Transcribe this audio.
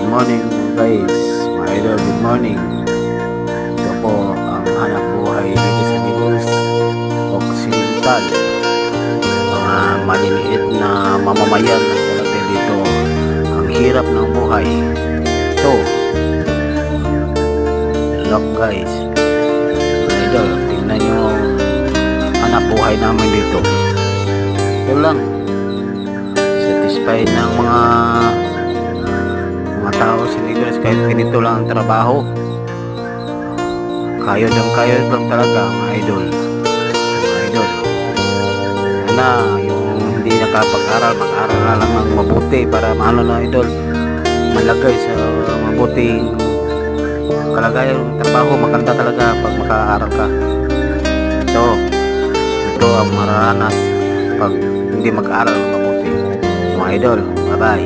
morning guys, mga idol, good morning. Ito po ang hanap buhay dito sa Negros Occidental. Mga maliliit na mamamayan ng talaga dito. Ang hirap ng buhay. Ito, look guys, mga idol, tingnan nyo hanap buhay namin dito. Ito lang, satisfied ng mga tao sa Negros kahit ganito lang ang trabaho. Kayod lang talaga mga idol. Sana yung hindi nakapag-aral, mag-aral na lang ng mabuti para maano na idol, malagay sa mabuting kalagayan ng trabaho. Maganda talaga pag maka-aral ka. Ito ang mararanas pag hindi mag-aral ng mabuti mga idol. Bye bye.